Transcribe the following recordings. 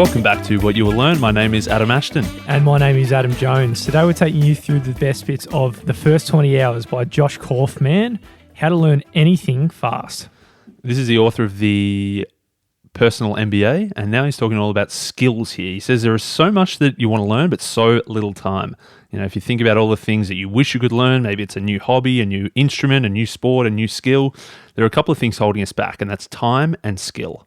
Welcome back to What You Will Learn. My name is Adam Ashton. And my name is Adam Jones. Today we're taking you through the best bits of The First 20 Hours by Josh Kaufman, How to Learn Anything Fast. This is the author of the Personal MBA, and now he's talking all about skills here. He says there is so much that you want to learn, but so little time. You know, if you think about all the things that you wish you could learn, maybe it's a new hobby, a new instrument, a new sport, a new skill, there are a couple of things holding us back, and that's time and skill.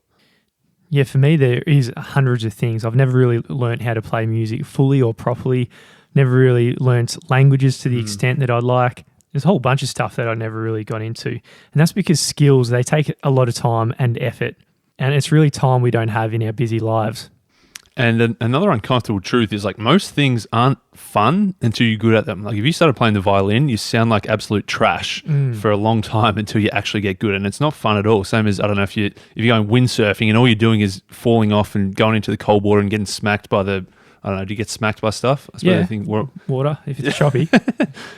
Yeah, for me, there is hundreds of things. I've never really learned how to play music fully or properly, never really learnt languages to the extent that I'd like. There's a whole bunch of stuff that I never really got into. And that's because skills, they take a lot of time and effort. And it's really time we don't have in our busy lives. And another uncomfortable truth is like most things aren't fun until you're good at them. Like if you started playing the violin, you sound like absolute trash for a long time until you actually get good. And it's not fun at all. Same as, I don't know, if you're going windsurfing and all you're doing is falling off and going into the cold water and getting smacked by the, I don't know, do you get smacked by stuff? I suppose Yeah, I think water, if it's choppy.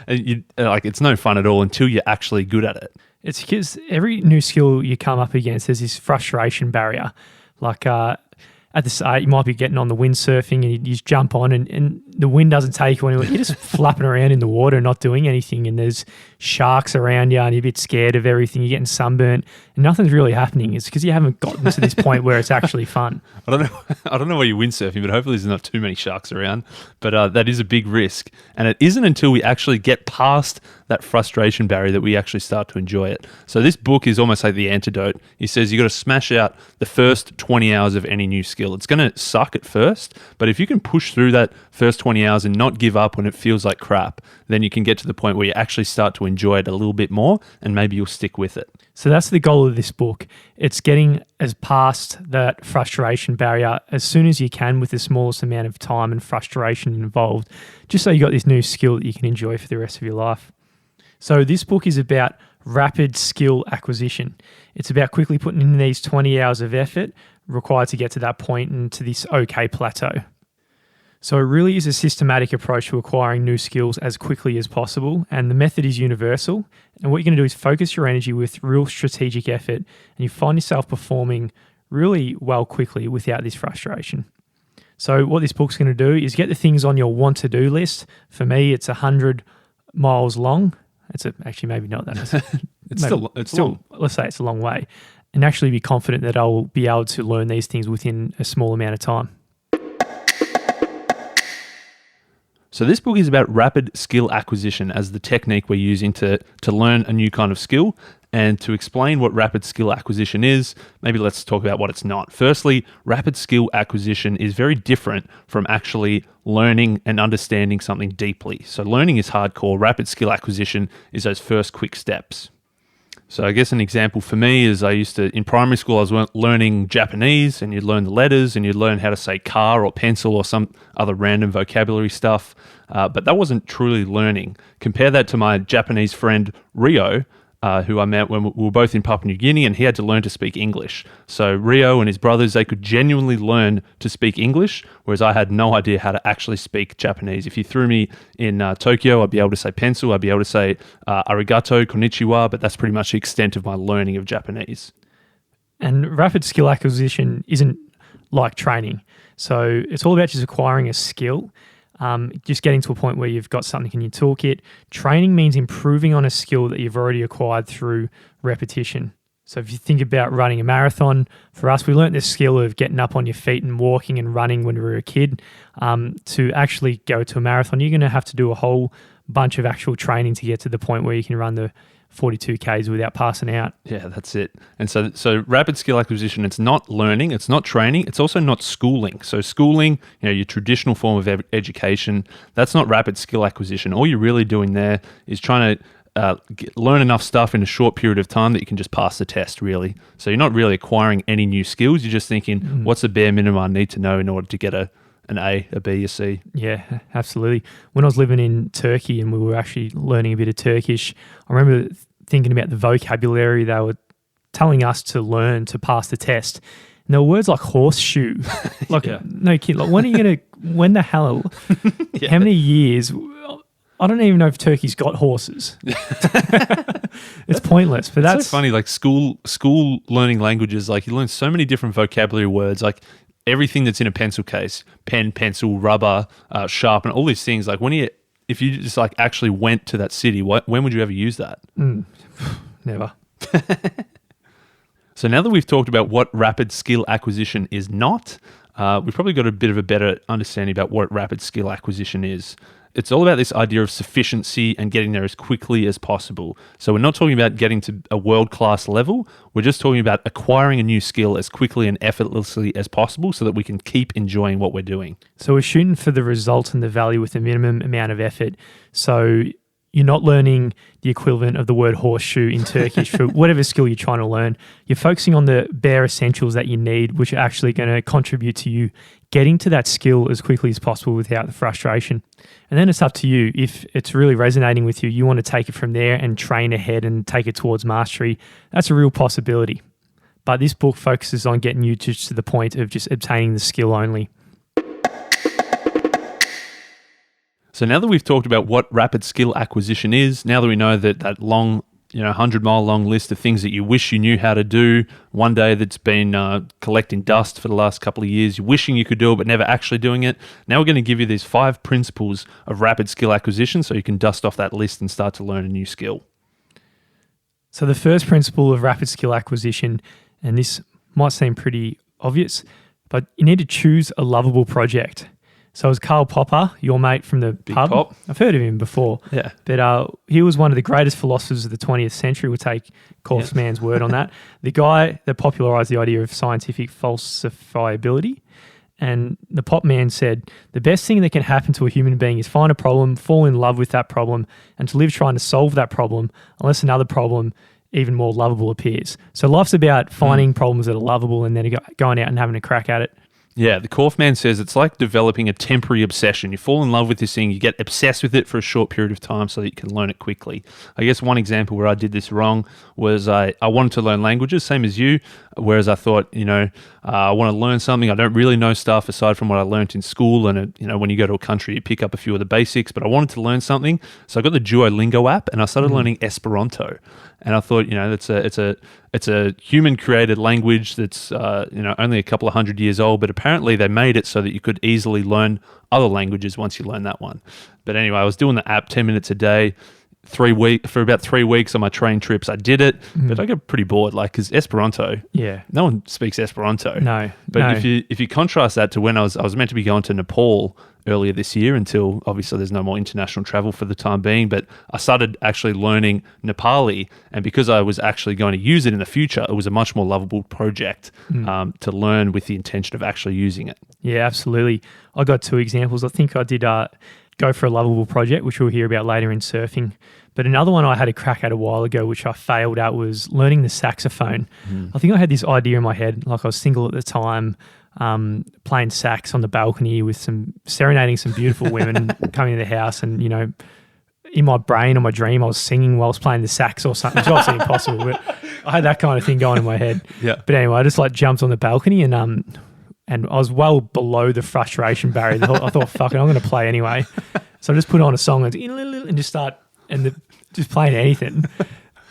and it's no fun at all until you're actually good at it. It's because every new skill you come up against, there's this frustration barrier. Like at the start, you might be getting on the windsurfing and you just jump on and the wind doesn't take you anywhere. You're just flapping around in the water, not doing anything, and there's sharks around you and you're a bit scared of everything. You're getting sunburnt and nothing's really happening. It's because you haven't gotten to this point where it's actually fun. I don't know where you're windsurfing, but hopefully there's not too many sharks around. But that is a big risk. And it isn't until we actually get past that frustration barrier that we actually start to enjoy it. So this book is almost like the antidote. He says you got to smash out the first 20 hours of any new skill. It's going to suck at first, but if you can push through that first 20 hours and not give up when it feels like crap, then you can get to the point where you actually start to enjoy it a little bit more and maybe you'll stick with it. So that's the goal of this book. It's getting as past that frustration barrier as soon as you can with the smallest amount of time and frustration involved, just so you got this new skill that you can enjoy for the rest of your life. So this book is about rapid skill acquisition. It's about quickly putting in these 20 hours of effort required to get to that point and to this okay plateau. So it really is a systematic approach to acquiring new skills as quickly as possible, and the method is universal. And what you're going to do is focus your energy with real strategic effort, and you find yourself performing really well quickly without this frustration. So what this book's going to do is get the things on your want-to-do list. For me, it's 100 miles long. Actually maybe not that. It's still long. Let's say it's a long way, and actually be confident that I'll be able to learn these things within a small amount of time. So this book is about rapid skill acquisition as the technique we're using to learn a new kind of skill. And to explain what rapid skill acquisition is, maybe let's talk about what it's not. Firstly, rapid skill acquisition is very different from actually learning and understanding something deeply. So learning is hardcore. Rapid skill acquisition is those first quick steps. So I guess an example for me is in primary school, I was learning Japanese, and you'd learn the letters and you'd learn how to say car or pencil or some other random vocabulary stuff. But that wasn't truly learning. Compare that to my Japanese friend, Rio, who I met when we were both in Papua New Guinea, and he had to learn to speak English. So Rio and his brothers, they could genuinely learn to speak English, whereas I had no idea how to actually speak Japanese. If you threw me in Tokyo, I'd be able to say pencil, I'd be able to say arigato, konnichiwa, but that's pretty much the extent of my learning of Japanese. And rapid skill acquisition isn't like training. So it's all about just acquiring a skill. Just getting to a point where you've got something in your toolkit. Training means improving on a skill that you've already acquired through repetition. So if you think about running a marathon, for us, we learnt this skill of getting up on your feet and walking and running when we were a kid. To actually go to a marathon, you're going to have to do a whole bunch of actual training to get to the point where you can run the 42 Ks without passing out. Yeah, that's it. And so rapid skill acquisition, it's not learning, it's not training, it's also not schooling. So schooling, your traditional form of education, that's not rapid skill acquisition. All you're really doing there is trying to learn enough stuff in a short period of time that you can just pass the test, really. So you're not really acquiring any new skills. You're just thinking, what's the bare minimum I need to know in order to get an A, a B, a C? Yeah, absolutely. When I was living in Turkey and we were actually learning a bit of Turkish, I remember thinking about the vocabulary they were telling us to learn to pass the test. And there were words like horseshoe. No kid. Like, when the hell, how many years? I don't even know if Turkey's got horses. It's pointless. But that's so funny. Like school learning languages, like you learn so many different vocabulary words. Like everything that's in a pencil case, pen, pencil, rubber, sharpener, all these things. Like if you just like actually went to that city, when would you ever use that? Never. So now that we've talked about what rapid skill acquisition is not, we've probably got a bit of a better understanding about what rapid skill acquisition is. It's all about this idea of sufficiency and getting there as quickly as possible. So we're not talking about getting to a world-class level. We're just talking about acquiring a new skill as quickly and effortlessly as possible so that we can keep enjoying what we're doing. So we're shooting for the result and the value with the minimum amount of effort. So you're not learning the equivalent of the word horseshoe in Turkish for whatever skill you're trying to learn. You're focusing on the bare essentials that you need, which are actually going to contribute to you getting to that skill as quickly as possible without the frustration. And then it's up to you. If it's really resonating with you, you want to take it from there and train ahead and take it towards mastery. That's a real possibility. But this book focuses on getting you to the point of just obtaining the skill only. So now that we've talked about what rapid skill acquisition is, now that we know that long, 100-mile long list of things that you wish you knew how to do, one day that's been collecting dust for the last couple of years, you're wishing you could do it but never actually doing it, now we're going to give you these 5 principles of rapid skill acquisition so you can dust off that list and start to learn a new skill. So the first principle of rapid skill acquisition, and this might seem pretty obvious, but you need to choose a lovable project. So it was Karl Popper, your mate from the Big pub. Pop. I've heard of him before. Yeah. But he was one of the greatest philosophers of the 20th century. We'll take Kaufman's word on that. The guy that popularized the idea of scientific falsifiability. And the Pop man said, the best thing that can happen to a human being is find a problem, fall in love with that problem, and to live trying to solve that problem unless another problem even more lovable appears. So life's about finding problems that are lovable and then going out and having a crack at it. Yeah, the Kaufman says it's like developing a temporary obsession. You fall in love with this thing, you get obsessed with it for a short period of time so that you can learn it quickly. I guess one example where I did this wrong was I wanted to learn languages, same as you, whereas I thought, I want to learn something. I don't really know stuff aside from what I learned in school. And, when you go to a country, you pick up a few of the basics, but I wanted to learn something. So I got the Duolingo app and I started learning Esperanto. And I thought, it's a human-created language that's only a couple of 100 years old, but apparently they made it so that you could easily learn other languages once you learn that one. But anyway, I was doing the app 10 minutes a day, for about 3 weeks on my train trips. I did it, but I got pretty bored, because Esperanto. Yeah, no one speaks Esperanto. No, but if you contrast that to when I was meant to be going to Nepal earlier this year, until obviously there's no more international travel for the time being, but I started actually learning Nepali, and because I was actually going to use it in the future, it was a much more lovable project to learn with the intention of actually using it. Yeah, absolutely. I got 2 examples. I think I did go for a lovable project, which we'll hear about later in surfing. But another one I had a crack at a while ago, which I failed at, was learning the saxophone. I think I had this idea in my head, like I was single at the time, playing sax on the balcony with serenading some beautiful women coming to the house, and in my brain or my dream I was singing whilst playing the sax or something. It's obviously impossible, but I had that kind of thing going in my head. Yeah. But anyway, I just jumped on the balcony and I was well below the frustration barrier. I thought, fuck it, I'm going to play anyway. So I just put on a song and just start just playing anything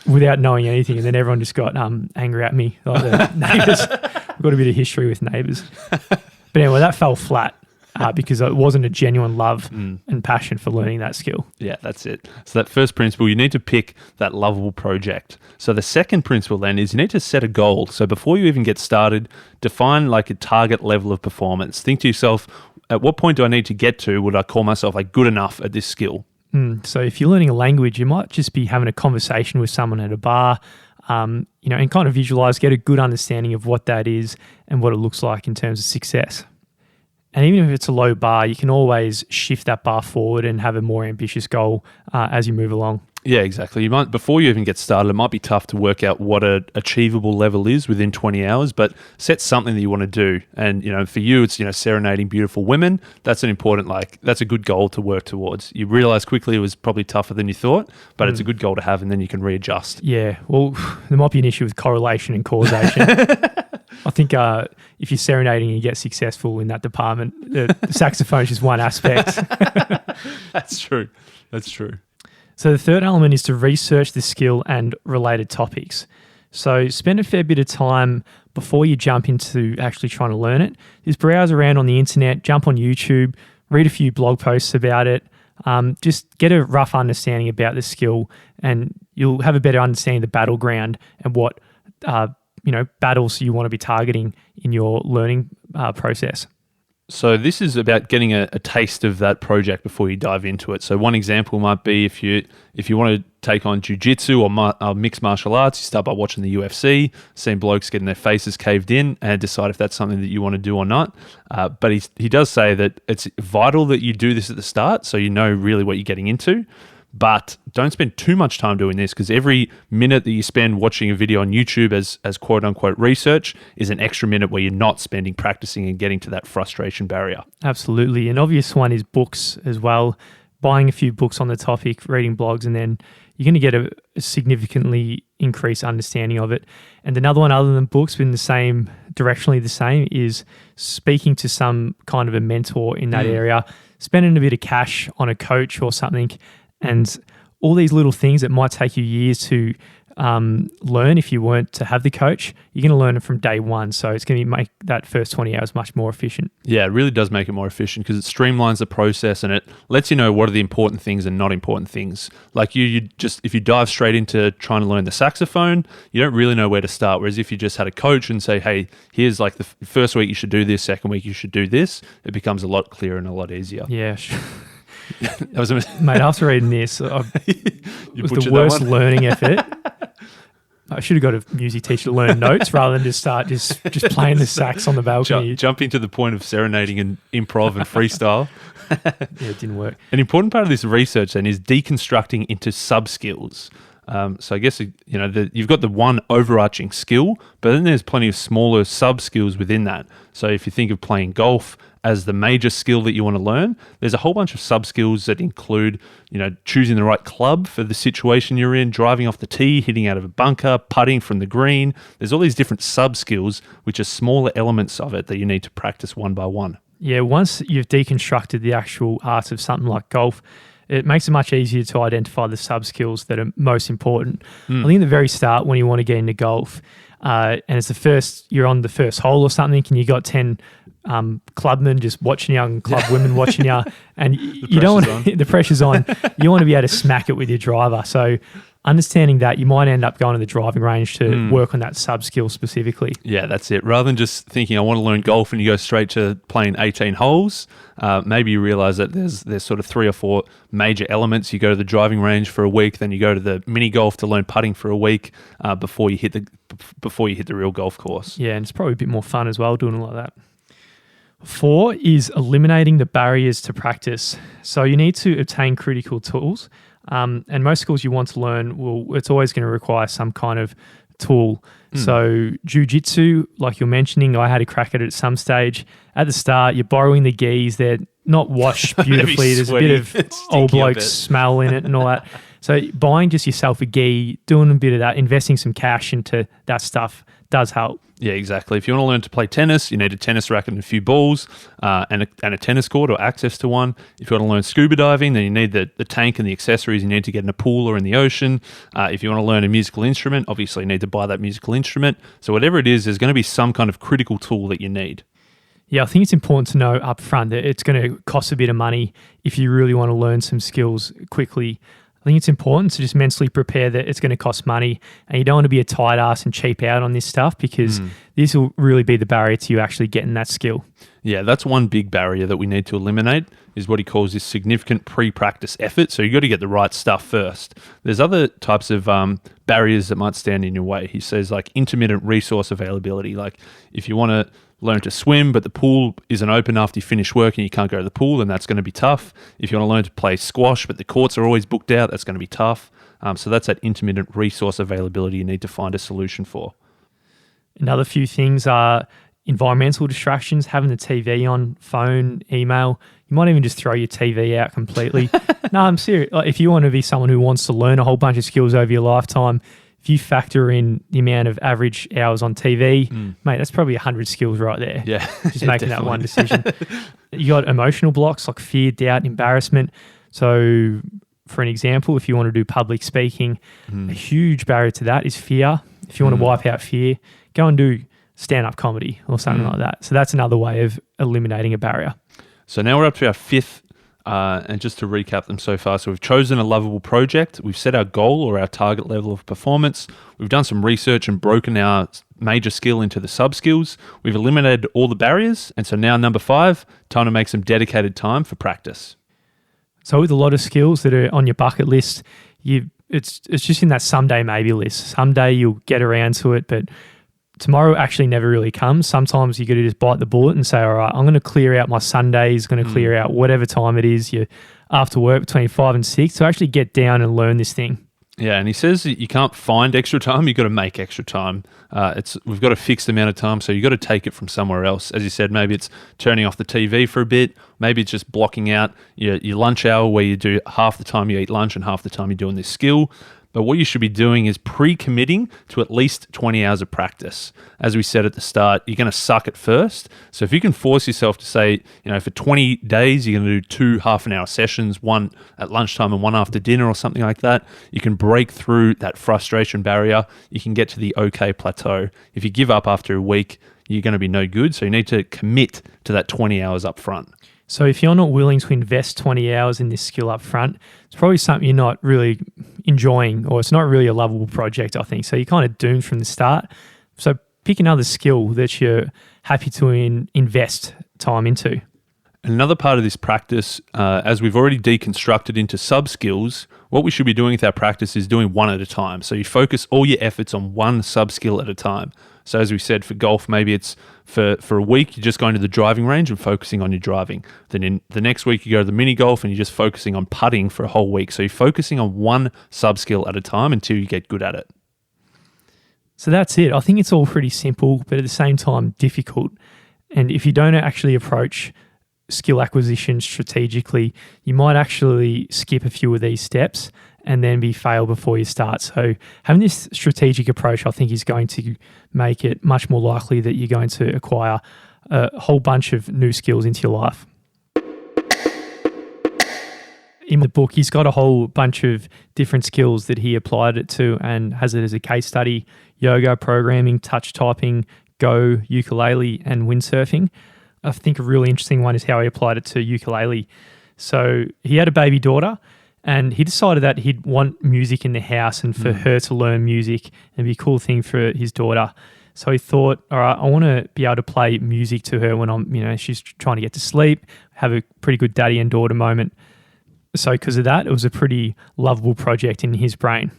without knowing anything, and then everyone just got angry at me, like the neighbours. I've got a bit of history with neighbours. But anyway, that fell flat because it wasn't a genuine love and passion for learning that skill. Yeah, that's it. So that first principle, you need to pick that lovable project. So the second principle then is you need to set a goal. So before you even get started, define a target level of performance. Think to yourself, at what point do I need to get to? Would I call myself good enough at this skill? So if you're learning a language, you might just be having a conversation with someone at a bar, and kind of visualize, get a good understanding of what that is and what it looks like in terms of success. And even if it's a low bar, you can always shift that bar forward and have a more ambitious goal as you move along. Yeah, exactly. Before you even get started, it might be tough to work out what an achievable level is within 20 hours, but set something that you want to do. And, for you, it's, serenading beautiful women. That's an important, that's a good goal to work towards. You realize quickly it was probably tougher than you thought, but it's a good goal to have, and then you can readjust. Yeah. Well, there might be an issue with correlation and causation. I think if you're serenading and you get successful in that department, the saxophone is just one aspect. That's true. That's true. So the third element is to research the skill and related topics. So spend a fair bit of time before you jump into actually trying to learn it, just browse around on the internet, jump on YouTube, read a few blog posts about it, just get a rough understanding about the skill, and you'll have a better understanding of the battleground and what battles you want to be targeting in your learning process. So this is about getting a taste of that project before you dive into it. So one example might be if you want to take on jiu-jitsu or mixed martial arts, you start by watching the UFC, seeing blokes getting their faces caved in, and decide if that's something that you want to do or not. But he does say that it's vital that you do this at the start so you know really what you're getting into. But don't spend too much time doing this, because every minute that you spend watching a video on YouTube as quote unquote research is an extra minute where you're not spending practicing and getting to that frustration barrier. Absolutely. An obvious one is books as well. Buying a few books on the topic, reading blogs, and then you're going to get a significantly increased understanding of it. And another one other than books, but directionally the same, is speaking to some kind of a mentor in that area, spending a bit of cash on a coach or something. And all these little things that might take you years to learn if you weren't to have the coach, you're going to learn it from day one. So it's going to make that first 20 hours much more efficient. Yeah, it really does make it more efficient because it streamlines the process and it lets you know what are the important things and not important things. Like you just, if you dive straight into trying to learn the saxophone, you don't really know where to start. Whereas if you just had a coach and say, hey, here's like the first week you should do this, second week you should do this, it becomes a lot clearer and a lot easier. Yeah, sure. Mate, after reading this, it was the worst learning effort. I should have got a music teacher to learn notes rather than just start just playing the sax on the balcony. Jumping to the point of serenading and improv and freestyle. Yeah, it didn't work. An important part of this research then is deconstructing into sub-skills. So I guess, you've got the one overarching skill, but then there's plenty of smaller sub-skills within that. So if you think of playing golf as the major skill that you want to learn, there's a whole bunch of sub-skills that include, choosing the right club for the situation you're in, driving off the tee, hitting out of a bunker, putting from the green. There's all these different sub-skills, which are smaller elements of it that you need to practice one by one. Yeah, once you've deconstructed the actual art of something like golf, it makes it much easier to identify the sub-skills that are most important. I think at the very start, when you want to get into golf, and it's you're on the first hole or something, and you got 10 clubmen just watching you and club women watching you, and you don't want the pressure's on. You want to be able to smack it with your driver. So understanding that, you might end up going to the driving range to work on that sub-skill specifically. Yeah, that's it. Rather than just thinking, I want to learn golf, and you go straight to playing 18 holes, maybe you realize that there's sort of 3 or 4 major elements. You go to the driving range for a week, then you go to the mini golf to learn putting for a week before you hit the real golf course. Yeah, and it's probably a bit more fun as well doing it like that. 4 is eliminating the barriers to practice. So you need to obtain critical tools. And most skills you want to learn, it's always going to require some kind of tool. So jiu-jitsu, like you're mentioning, I had a crack at it at some stage. At the start, you're borrowing the gis. They're not washed beautifully. There's a bit of old bloke smell in it and all that. So buying just yourself a gi, doing a bit of that, investing some cash into that stuff does help. Yeah, exactly. If you want to learn to play tennis, you need a tennis racket and a few balls and a tennis court or access to one. If you want to learn scuba diving, then you need the tank and the accessories you need to get in a pool or in the ocean. If you want to learn a musical instrument, obviously you need to buy that musical instrument. So whatever it is, there's going to be some kind of critical tool that you need. Yeah, I think it's important to know up front that it's going to cost a bit of money if you really want to learn some skills quickly. I think it's important to just mentally prepare that it's going to cost money, and you don't want to be a tight ass and cheap out on this stuff, because this will really be the barrier to you actually getting that skill. Yeah, that's one big barrier that we need to eliminate, is what he calls this significant pre-practice effort. So you got to get the right stuff first. There's other types of barriers that might stand in your way. He says like intermittent resource availability. Like if you want to learn to swim, but the pool isn't open after you finish work and you can't go to the pool, then that's going to be tough. If you want to learn to play squash, but the courts are always booked out, that's going to be tough. So that's that intermittent resource availability you need to find a solution for. Another few things are environmental distractions, having the TV on, phone, email. You might even just throw your TV out completely. No, I'm serious. Like, if you want to be someone who wants to learn a whole bunch of skills over your lifetime, if you factor in the amount of average hours on TV, mate, that's probably 100 skills right there. Yeah. Just making that one decision. You got emotional blocks like fear, doubt, embarrassment. So for an example, if you want to do public speaking, a huge barrier to that is fear. If you want to wipe out fear, go and do stand-up comedy or something like that. So that's another way of eliminating a barrier. So now we're up to our fifth, and just to recap them so far. So we've chosen a lovable project. We've set our goal or our target level of performance. We've done some research and broken our major skill into the sub-skills. We've eliminated all the barriers. And so now number 5, time to make some dedicated time for practice. So with a lot of skills that are on your bucket list, it's just in that someday maybe list. Someday you'll get around to it, but tomorrow actually never really comes. Sometimes you got to just bite the bullet and say, all right, I'm going to clear out my Sundays, going to clear out whatever time it is you're after work between 5 and 6 to actually get down and learn this thing. Yeah, and he says that you can't find extra time, you've got to make extra time. We've got a fixed amount of time, so you've got to take it from somewhere else. As you said, maybe it's turning off the TV for a bit, maybe it's just blocking out your lunch hour where you do half the time you eat lunch and half the time you're doing this skill. But what you should be doing is pre-committing to at least 20 hours of practice. As we said at the start, you're going to suck at first. So if you can force yourself to say, for 20 days, you're going to do 2 half-an-hour sessions, one at lunchtime and one after dinner or something like that, you can break through that frustration barrier. You can get to the okay plateau. If you give up after a week, you're going to be no good. So you need to commit to that 20 hours up front. So if you're not willing to invest 20 hours in this skill up front, it's probably something you're not really enjoying, or it's not really a lovable project, I think. So you're kind of doomed from the start. So pick another skill that you're happy to invest time into. Another part of this practice, as we've already deconstructed into sub-skills, what we should be doing with our practice is doing one at a time. So you focus all your efforts on one sub-skill at a time. So as we said, for golf, maybe it's for a week, you're just going to the driving range and focusing on your driving. Then in the next week, you go to the mini golf and you're just focusing on putting for a whole week. So you're focusing on one sub-skill at a time until you get good at it. So that's it. I think it's all pretty simple, but at the same time, difficult. And if you don't actually approach skill acquisition strategically, you might actually skip a few of these steps and then be failed before you start. So having this strategic approach, I think, is going to make it much more likely that you're going to acquire a whole bunch of new skills into your life. In the book, he's got a whole bunch of different skills that he applied it to and has it as a case study: yoga, programming, touch typing, Go, ukulele, and windsurfing. I think a really interesting one is how he applied it to ukulele. So he had a baby daughter, and he decided that he'd want music in the house and for her to learn music. It'd be a cool thing for his daughter. So he thought, all right, I want to be able to play music to her when she's trying to get to sleep, have a pretty good daddy and daughter moment. So because of that, it was a pretty lovable project in his brain.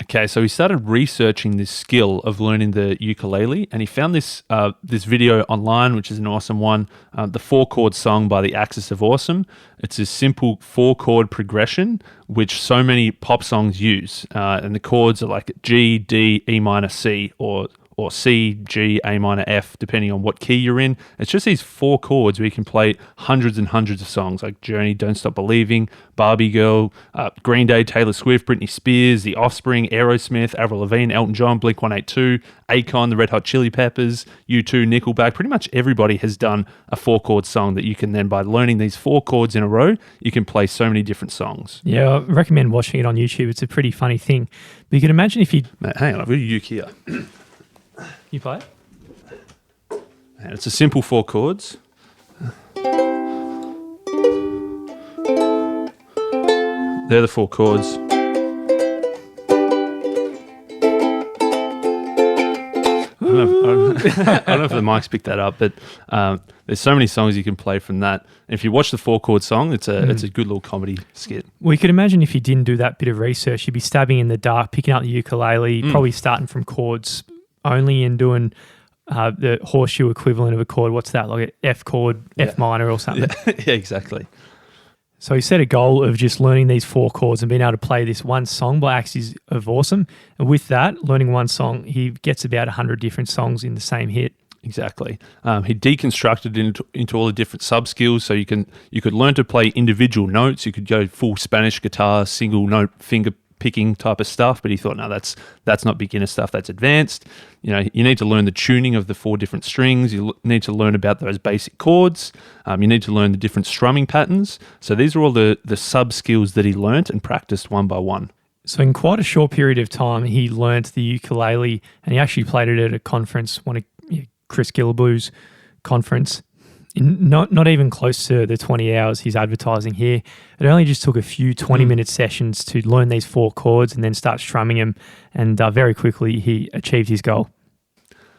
Okay, so he started researching this skill of learning the ukulele, and he found this video online, which is an awesome one, the 4-chord song by the Axis of Awesome. It's a simple 4-chord progression, which so many pop songs use, and the chords are like G, D, E minor, C, or C, G, A minor, F, depending on what key you're in. It's just these 4 chords where you can play hundreds and hundreds of songs like Journey, Don't Stop Believing, Barbie Girl, Green Day, Taylor Swift, Britney Spears, The Offspring, Aerosmith, Avril Lavigne, Elton John, Blink-182, Akon, The Red Hot Chili Peppers, U2, Nickelback. Pretty much everybody has done a 4-chord song that you can then, by learning these 4 chords in a row, you can play so many different songs. Yeah, I recommend watching it on YouTube. It's a pretty funny thing. But you can imagine if you... Mate, hang on, I've got a uke here. You play it? And it's a simple 4 chords. They're the 4 chords. I don't know if the mics picked that up, but there's so many songs you can play from that. And if you watch the 4-chord song, it's a good little comedy skit. Well, you could imagine if you didn't do that bit of research, you'd be stabbing in the dark, picking up the ukulele, probably starting from chords only and doing the horseshoe equivalent of a chord. What's that, like an F chord, F minor or something? Yeah, exactly. So he set a goal of just learning these 4 chords and being able to play this one song by Axis of Awesome. And with that, learning one song, he gets about 100 different songs in the same hit. Exactly. He deconstructed it into all the different sub-skills. So you could learn to play individual notes. You could go full Spanish guitar, single note, finger picking type of stuff, but he thought, no, that's not beginner stuff, that's advanced. You need to learn the tuning of the 4 different strings. You need to learn about those basic chords. You need to learn the different strumming patterns. So these are all the sub skills that he learnt and practiced one by one. So in quite a short period of time, he learnt the ukulele, and he actually played it at a conference, one of Chris Gillaboo's conference. In not even close to the 20 hours he's advertising here. It only just took a few 20-minute sessions to learn these 4 chords and then start strumming them, and very quickly he achieved his goal.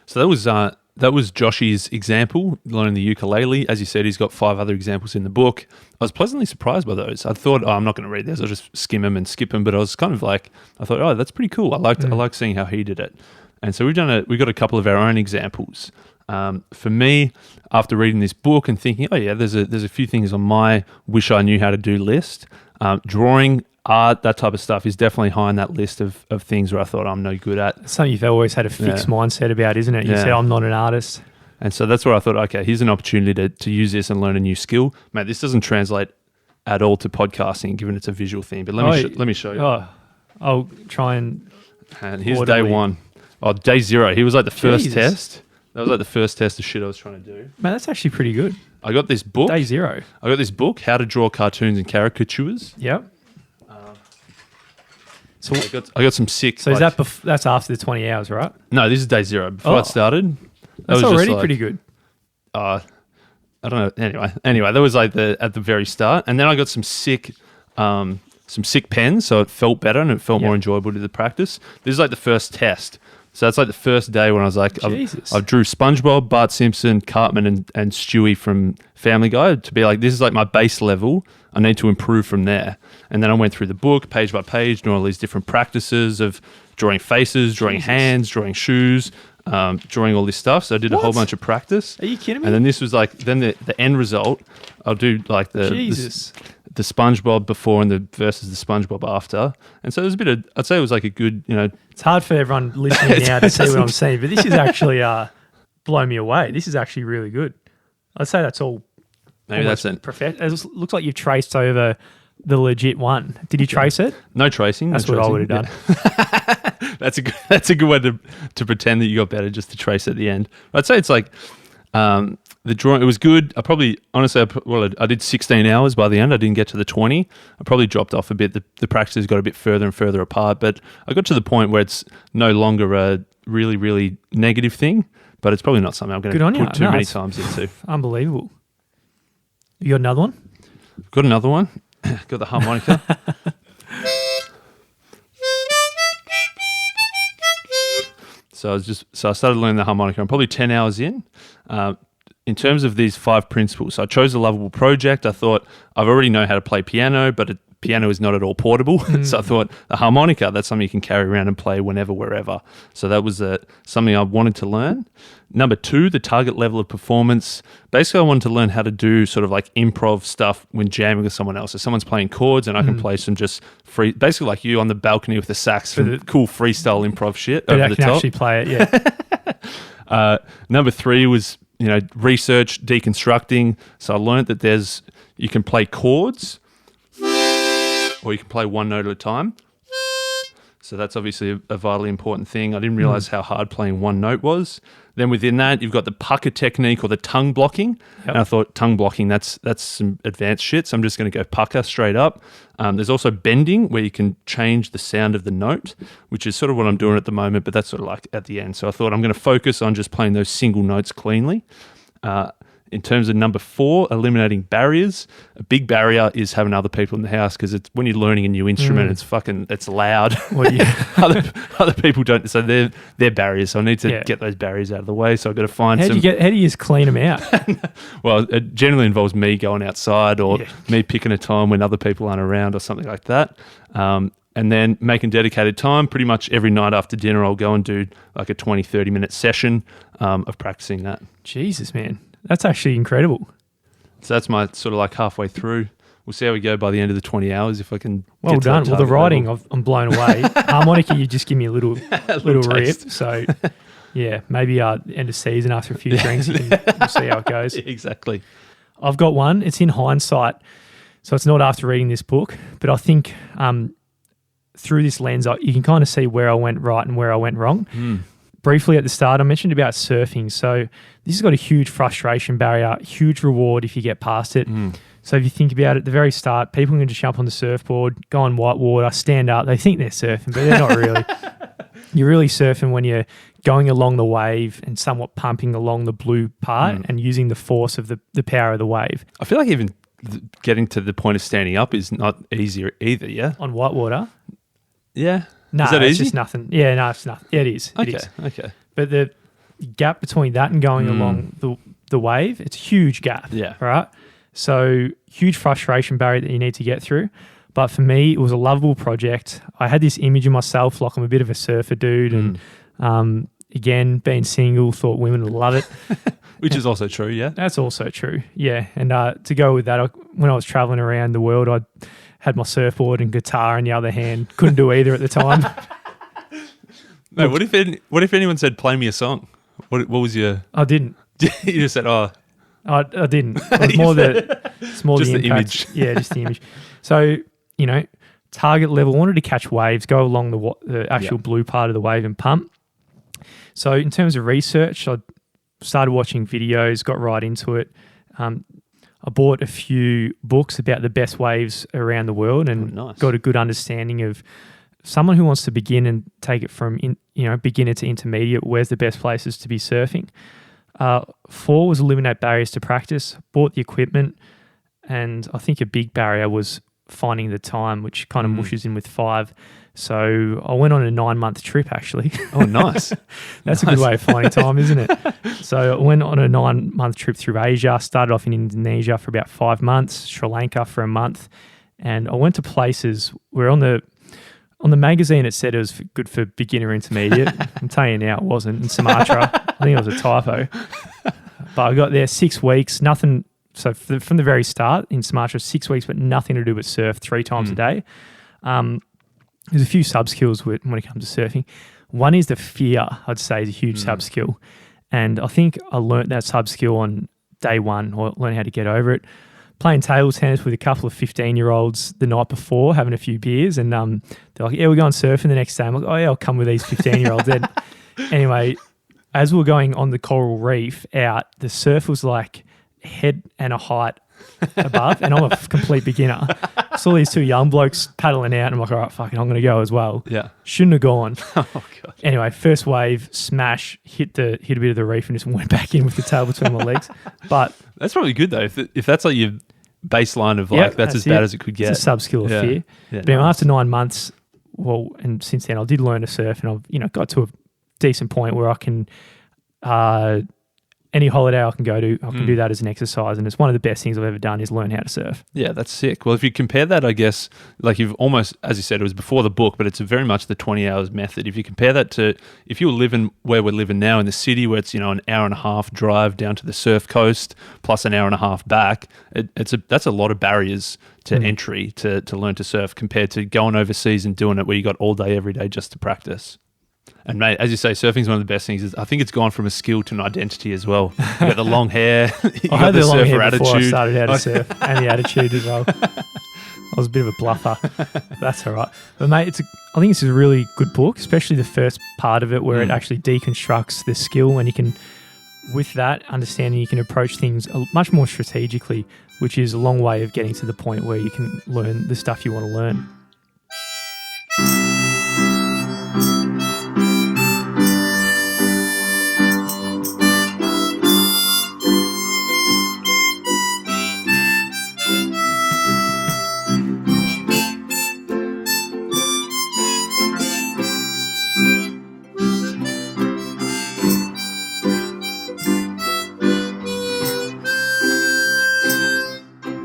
So that was Joshy's example, learning the ukulele. As you said, he's got 5 other examples in the book. I was pleasantly surprised by those. I thought, I'm not going to read those. I'll just skim them and skip them. But I was kind of like, I thought, that's pretty cool. I liked seeing how he did it. And so we've got a couple of our own examples. For me, after reading this book and thinking, there's a few things on my wish I knew how to do list. Drawing, art, that type of stuff is definitely high on that list of things where I thought I'm no good at. Something you've always had a fixed mindset about, isn't it? You said, I'm not an artist. And so that's where I thought, okay, here's an opportunity to use this and learn a new skill. Mate, this doesn't translate at all to podcasting, given it's a visual thing. But let me show you. I'll try and here's day 1. Day 0. He was like the first test. That was like the first test of shit I was trying to do. Man, that's actually pretty good. I got this book. Day 0. I got this book, How to Draw Cartoons and Caricatures. Yep. So I got some sick. So is that's after the 20 hours, right? No, this is day 0. Before it started. That's already pretty good. I don't know. Anyway, that was like at the very start, and then I got some sick pens, so it felt better and it felt more enjoyable to the practice. This is like the first test. So that's like the first day when I was like, I drew SpongeBob, Bart Simpson, Cartman, and Stewie from Family Guy to be like, this is like my base level. I need to improve from there. And then I went through the book page by page, doing all these different practices of drawing faces, drawing hands, drawing shoes, drawing all this stuff. So I did a whole bunch of practice. Are you kidding me? And then this was like, then the end result, I'll do like the SpongeBob before and versus the SpongeBob after. And so it was I'd say it was like a good, It's hard for everyone listening now to see what I'm saying, but this is actually blown me away. This is actually really good. I'd say that's all. Maybe that's it. It looks like you've traced over the legit one. Did you trace it? No tracing. That's what I would have done. Yeah. That's a good way to pretend that you got better, just to trace at the end. I'd say it's like the drawing. It was good. I did 16 hours by the end. I didn't get to the 20. I probably dropped off a bit. The practices got a bit further and further apart, but I got to the point where it's no longer a really, really negative thing, but it's probably not something I'm going to put too many times into. Unbelievable. You got another one? Got another one. Got the harmonica. So I started learning the harmonica. I'm probably 10 hours in. In terms of these 5 principles, so I chose a lovable project. I thought I've already know how to play piano, but piano is not at all portable. So I thought the harmonica, that's something you can carry around and play whenever, wherever. So that was something I wanted to learn. Number 2, the target level of performance. Basically, I wanted to learn how to do sort of like improv stuff when jamming with someone else. So someone's playing chords and I can play some just free, basically like you on the balcony with the sax, some cool freestyle improv shit over the top. But I can actually play it, yeah. Number 3 was, research, deconstructing. So I learned that you can play chords or you can play one note at a time. So that's obviously a vitally important thing. I didn't realize how hard playing one note was. Then within that, you've got the pucker technique or the tongue blocking. Yep. And I thought tongue blocking, that's some advanced shit. So I'm just going to go pucker straight up. There's also bending where you can change the sound of the note, which is sort of what I'm doing at the moment, but that's sort of like at the end. So I thought I'm going to focus on just playing those single notes cleanly. In terms of number 4, eliminating barriers. A big barrier is having other people in the house, because it's when you're learning a new instrument, it's loud. Other people don't, so they're barriers. So I need to get those barriers out of the way. So I've got to find how do you just clean them out? Well, it generally involves me going outside or me picking a time when other people aren't around or something like that. And then making dedicated time. Pretty much every night after dinner, I'll go and do like a 20, 30-minute session of practicing that. Jesus, man. That's actually incredible. So that's my sort of like halfway through. We'll see how we go by the end of the 20 hours if I can. Well done. Well, the writing, I'm blown away. Harmonica, you just give me a little rip. So, yeah, maybe end of season after a few drinks, we'll see how it goes. Exactly. I've got one. It's in hindsight. So it's not after reading this book, but I think through this lens, you can kind of see where I went right and where I went wrong. Briefly at the start, I mentioned about surfing. So this has got a huge frustration barrier, huge reward if you get past it. So if you think about it, at the very start, people are going to jump on the surfboard, go on white water, stand up. They think they're surfing, but they're not really. You're really surfing when you're going along the wave and somewhat pumping along the blue part and using the force of the power of the wave. I feel like even getting to the point of standing up is not easier either, yeah? On white water? Yeah. No, is that it's easy? just nothing. Yeah, no, it's nothing. Yeah, it is. Okay, It is. okay. But the gap between that and going along the wave, it's a huge gap. Yeah. Right? So huge frustration barrier that you need to get through. But for me, it was a lovable project. I had this image of myself like I'm a bit of a surfer dude. And again, being single, thought women would love it. Which is also true, yeah? That's also true, yeah. And to go with that, when I was traveling around the world, I had my surfboard and guitar in the other hand. Couldn't do either at the time. No, what if anyone said, play me a song? What was your... I didn't. You just said, oh... I didn't. It was more it's more just the the impact. image. Yeah, just the image. So, target level, wanted to catch waves, go along the actual blue part of the wave and pump. So in terms of research, I started watching videos, got right into it. I bought a few books about the best waves around the world and got a good understanding of someone who wants to begin and take it from beginner to intermediate. Where's the best places to be surfing? 4 was eliminate barriers to practice. Bought the equipment, and I think a big barrier was finding the time, which kind of mushes in with 5. So I went on a 9-month trip, actually. Oh, nice. That's a good way of finding time, isn't it? So I went on a 9-month trip through Asia, started off in Indonesia for about 5 months, Sri Lanka for a month, and I went to places where on the magazine it said it was good for beginner intermediate. I'm telling you now it wasn't. In Sumatra, I think it was a typo. But I got there 6 weeks, nothing. So from the very start in Sumatra, 6 weeks, but nothing to do but surf 3 times a day. There's a few sub-skills when it comes to surfing. One is the fear, I'd say, is a huge sub-skill. And I think I learnt that sub-skill on day 1, or learned how to get over it. Playing table tennis with a couple of 15-year-olds the night before, having a few beers, and they're like, yeah, we're going surfing the next day. I'm like, oh, yeah, I'll come with these 15-year-olds then. Anyway, as we're going on the coral reef out, the surf was like head and a height above, and I'm a complete beginner. Saw these 2 young blokes paddling out, and I'm like, all right, fucking, I'm going to go as well. Yeah. Shouldn't have gone. Oh, God. Anyway, first wave, smash, hit a bit of the reef and just went back in with the tail between my legs. But that's probably good, though. If that's like your baseline of like, that's as bad as it could get. It's a sub-skill of fear. Yeah, but after 9 months, and since then I did learn to surf, and I've got to a decent point where I can any holiday I can go to, I can do that as an exercise, and it's one of the best things I've ever done is learn how to surf. Yeah, that's sick. Well, if you compare that, I guess, like you've almost, as you said, it was before the book, but it's very much the 20 hours method. If you compare that to, if you were living where we're living now in the city, where it's, an hour and a half drive down to the surf coast, plus an hour and a half back, that's a lot of barriers to entry to learn to surf compared to going overseas and doing it where you got all day, every day just to practice. And mate, as you say, surfing is one of the best things. I think it's gone from a skill to an identity as well. You got the long hair, you got the surfer attitude. Before I started out to surf, and the attitude as well. I was a bit of a bluffer. That's all right. But mate, I think it's a really good book, especially the first part of it where it actually deconstructs the skill, and you can, with that understanding, you can approach things much more strategically, which is a long way of getting to the point where you can learn the stuff you want to learn.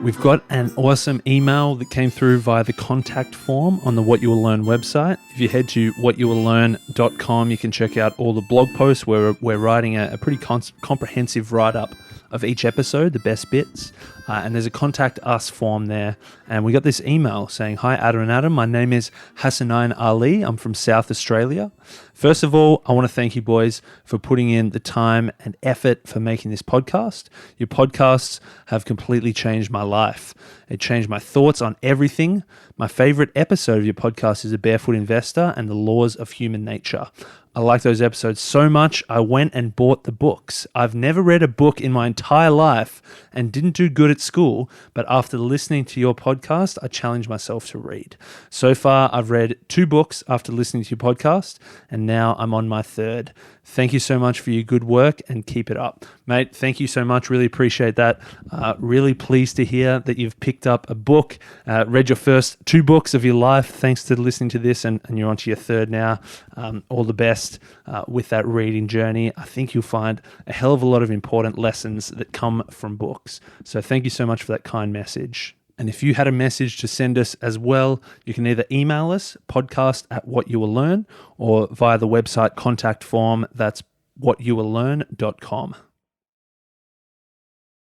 We've got an awesome email that came through via the contact form on the What You Will Learn website. If you head to whatyouvilllearn.com, you can check out all the blog posts where we're writing a pretty comprehensive write-up of each episode, the best bits. And there's a contact us form there. And we got this email saying, "Hi, Adam and Adam. My name is Hassanein Ali. I'm from South Australia. First of all, I want to thank you boys for putting in the time and effort for making this podcast. Your podcasts have completely changed my life. It changed my thoughts on everything. My favorite episode of your podcast is A Barefoot Investor and the Laws of Human Nature. I like those episodes so much, I went and bought the books. I've never read a book in my entire life and didn't do good at school, but after listening to your podcast, I challenged myself to read. So far, I've read 2 books after listening to your podcast, and now I'm on my 3rd. Thank you so much for your good work and keep it up. Mate, thank you so much. Really appreciate that. Really pleased to hear that you've picked up a book, read your first 2 books of your life thanks to listening to this, and you're on to your 3rd now. All the best with that reading journey. I think you'll find a hell of a lot of important lessons that come from books. So thank you so much for that kind message. And if you had a message to send us as well, you can either email us, podcast@whatyouwilllearn, or via the website contact form, that's whatyouwilllearn.com.